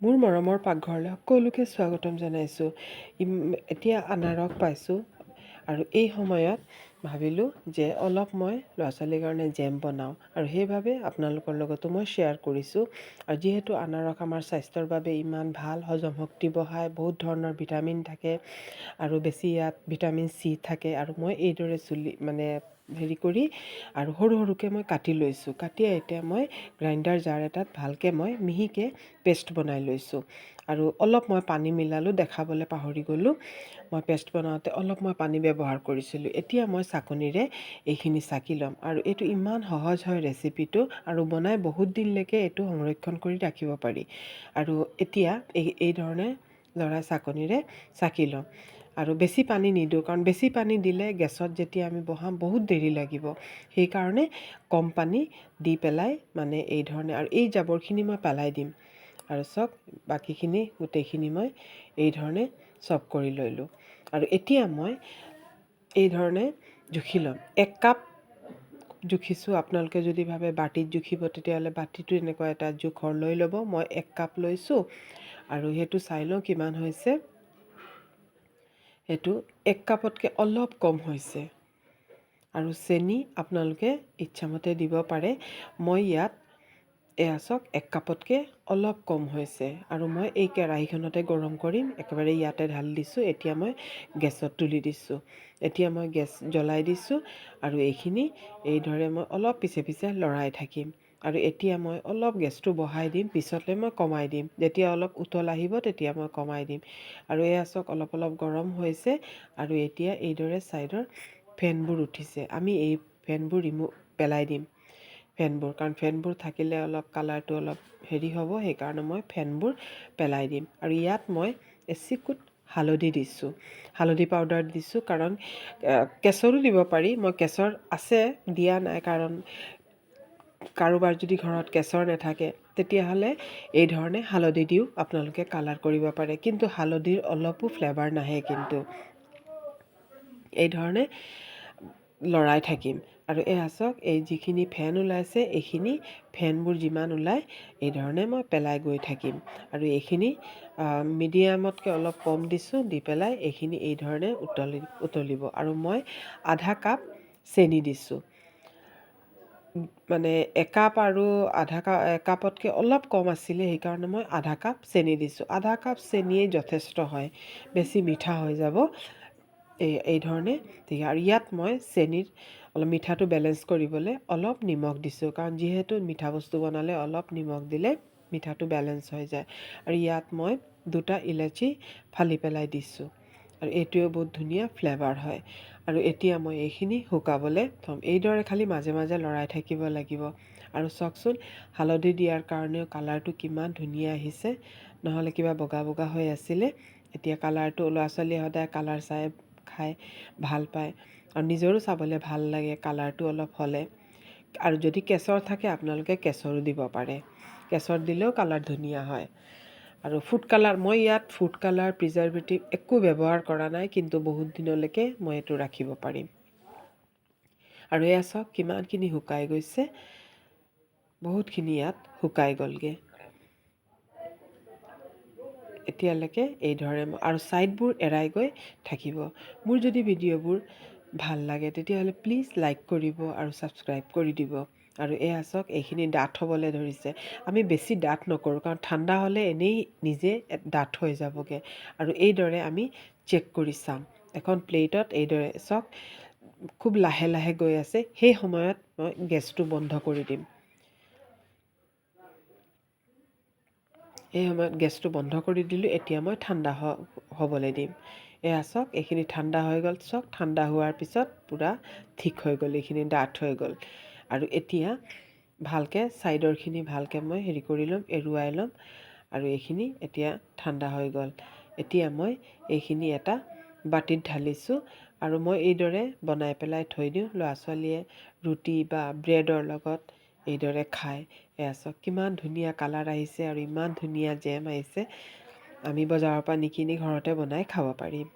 মোৰ মৰমৰ পাকঘৰলৈ সকলোকে স্বাগতম জনাইছোঁ। এতিয়া আনাৰস পাইছোঁ আৰু এই সময়ত ভাবিলোঁ যে অলপ মই ল'ৰা ছোৱালীৰ কাৰণে জেম বনাওঁ আৰু সেইবাবে আপোনালোকৰ লগতো মই শ্বেয়াৰ কৰিছোঁ। আৰু যিহেতু আনাৰস আমাৰ স্বাস্থ্যৰ বাবে ইমান ভাল, হজম শক্তি বঢ়ায়, বহুত ধৰণৰ ভিটামিন থাকে আৰু বেছি ইয়াত ভিটামিন চি থাকে। আৰু মই এইদৰে হেৰি কৰি আৰু সৰু সৰুকৈ মই কাটি লৈছোঁ। কাটি এতিয়া মই গ্ৰাইণ্ডাৰ জাৰ এটাত ভালকৈ মই মিহিকৈ পেষ্ট বনাই লৈছোঁ। আৰু অলপ মই পানী মিলালোঁ, দেখাবলৈ পাহৰি গ'লোঁ। মই পেষ্ট বনাওঁতে অলপ মই পানী ব্যৱহাৰ কৰিছিলোঁ। এতিয়া মই চাকনিৰে এইখিনি চাকি ল'ম। আৰু এইটো ইমান সহজ হয় ৰেচিপিটো, আৰু বনাই বহুত দিনলৈকে এইটো সংৰক্ষণ কৰি ৰাখিব পাৰি। আৰু এতিয়া এইধৰণে লৰাই চাকনিৰে চাকি ল'ম। আৰু বেছি পানী নিদিওঁ, কাৰণ বেছি পানী দিলে গেছত যেতিয়া আমি বহাম বহুত দেৰি লাগিব। সেইকাৰণে কম পানী দি পেলাই এই ধৰণে, আৰু এই জাবৰখিনি মই পেলাই দিম। আৰু বাকীখিনি গোটেইখিনি মই এই ধৰণে চপ কৰি লৈলোঁ। আৰু এতিয়া মই এই ধৰণে জুখি ল'ম। 1 কাপ জুখিছোঁ। আপোনালোকে যদি ভাবে বাতিত জুখিব, তেতিয়াহ'লে বাতিটো এনেকুৱা এটা জোখৰ লৈ ল'ব। মই 1 কাপ লৈছোঁ আৰু সেইটো চাই লওঁ কিমান হৈছে। সেইটো 1 কাপতকৈ অলপ কম হৈছে। আৰু চেনি আপোনালোকে ইচ্ছামতে দিব পাৰে। মই ইয়াত 1 কাপতকৈ অলপ কম হৈছে। আৰু মই এই কেৰাহীখনতে গৰম কৰিম, একেবাৰে ইয়াতে ঢালি দিছোঁ। এতিয়া মই গেছত তুলি দিছোঁ। এতিয়া মই গেছ জ্বলাই দিছোঁ আৰু এইখিনি এইদৰে মই অলপ পিছে পিছে লৰাই থাকিম। আৰু এতিয়া মই অলপ গেছটো বঢ়াই দিম, পিছলৈ মই কমাই দিম। যেতিয়া অলপ উতল আহিব তেতিয়া মই কমাই দিম। আৰু অলপ অলপ গৰম হৈছে। আৰু এতিয়া এইদৰে ছাইডৰ ফেনবোৰ উঠিছে। আমি এই ফেনবোৰ পেলাই দিম। কাৰণ ফেনবোৰ থাকিলে অলপ কালাৰটো অলপ হেৰি হ'ব। সেইকাৰণে মই ফেনবোৰ পেলাই দিম। আৰু ইয়াত মই এচিকুট হালধি দিছোঁ, হালধি পাউডাৰ দিছোঁ। কাৰণ কেশৰো দিব পাৰি, মই কেশৰ আছে দিয়া নাই। কাৰণ কাৰোবাৰ যদি ঘৰত কেশৰ নাথাকে, তেতিয়াহ'লে এই ধৰণে হালধি দিও আপোনালোকে কালাৰ কৰিব পাৰে। কিন্তু হালধিৰ অলপো ফ্লেভাৰ নাহে। কিন্তু এই ধৰণে লৰাই থাকিম। আৰু এই যিখিনি ফেন ওলাইছে, এইখিনি ফেনবোৰ যিমান ওলায় এই ধৰণে মই পেলাই গৈ থাকিম। আৰু এইখিনি মিডিয়ামতকৈ অলপ কম দিছোঁ, দি পেলাই এইখিনি এই ধৰণে উতলিব। আৰু মই আধা কাপ চেনি দিছোঁ। 1 কাপ আৰু একাপতকৈ অলপ কম আছিলে, সেইকাৰণে মই আধা কাপ চেনি দিছোঁ। আধা কাপ চেনিয়েই যথেষ্ট হয়, বেছি মিঠা হৈ যাব এই ধৰণে। আৰু ইয়াত মই অলপ মিঠাটো বেলেঞ্চ কৰিবলৈ অলপ নিমখ দিছোঁ। কাৰণ যিহেতু মিঠা বস্তু বনালে অলপ নিমখ দিলে মিঠাটো বেলেঞ্চ হৈ যায়। আৰু ইয়াত মই 2টা ইলাচি ফালি পেলাই দিছোঁ। আৰু এইটোৱেও বহুত ধুনীয়া ফ্লেভাৰ হয়। আৰু এতিয়া মই এইখিনি শুকাবলৈ থ'ম। এইদৰে খালি মাজে মাজে লৰাই থাকিব লাগিব। আৰু চাওকচোন, হালধি দিয়াৰ কাৰণেও কালাৰটো কিমান ধুনীয়া আহিছে। নহ'লে কিবা বগা বগা হৈ আছিলে। এতিয়া কালাৰটো, ল'ৰা ছোৱালীয়ে সদায় কালাৰ চাই খাই ভাল পায়, আৰু নিজৰো চাবলৈ ভাল লাগে কালাৰটো অলপ হ'লে। আৰু যদি কেশৰ থাকে আপোনালোকে কেশৰো দিব পাৰে। কেশৰ দিলেও কালাৰ ধুনীয়া হয়। আৰু মই ইয়াত ফুড কালাৰ, প্ৰিজাৰভেটিভ একো ব্যৱহাৰ কৰা নাই, কিন্তু বহুত দিনলৈকে মই এইটো ৰাখিব পাৰিম। আৰু চাওক কিমানখিনি শুকাই গৈছে। বহুতখিনি ইয়াত শুকাই গ'লগৈ। এতিয়ালৈকে এই ধৰণে আৰু ছাইডবোৰ এৰাই গৈ থাকিব। মোৰ যদি ভিডিঅ'বোৰ ভাল লাগে তেতিয়াহ'লে প্লিজ লাইক কৰিব আৰু ছাবস্ক্ৰাইব কৰি দিব। আৰু চাওক, এইখিনি ডাঠ হ'বলৈ ধৰিছে। আমি বেছি ডাঠ নকৰোঁ, কাৰণ ঠাণ্ডা হ'লে এনেই নিজে ডাঠ হৈ যাবগৈ। আৰু এইদৰে আমি চেক কৰি চাম। এখন প্লেটত এইদৰে চাওক, খুব লাহে লাহে গৈ আছে। সেই সময়ত মই গেছটো বন্ধ কৰি দিম। এই সময়ত গেছটো বন্ধ কৰি দিলোঁ। এতিয়া মই ঠাণ্ডা হ'বলৈ দিম। চাওক, এইখিনি ঠাণ্ডা হৈ গ'ল। চাওক, ঠাণ্ডা হোৱাৰ পিছত পূৰা ঠিক হৈ গ'ল, এইখিনি ডাঠ হৈ গ'ল। আৰু এতিয়া ভালকৈ ছাইডৰখিনি ভালকৈ মই এৰুৱাই ল'ম। আৰু এইখিনি এতিয়া ঠাণ্ডা হৈ গ'ল। এতিয়া মই এইখিনি এটা বাতিত ঢালিছোঁ। আৰু মই এইদৰে বনাই পেলাই থৈ দিওঁ। ল'ৰা ছোৱালীয়ে ৰুটি বা ব্ৰেডৰ লগত এইদৰে খায়। চাওক, কিমান ধুনীয়া কালাৰ আহিছে আৰু ইমান ধুনীয়া জেম আহিছে। আমি বজাৰৰ পৰা নিকিনি ঘৰতে বনাই খাব পাৰিম।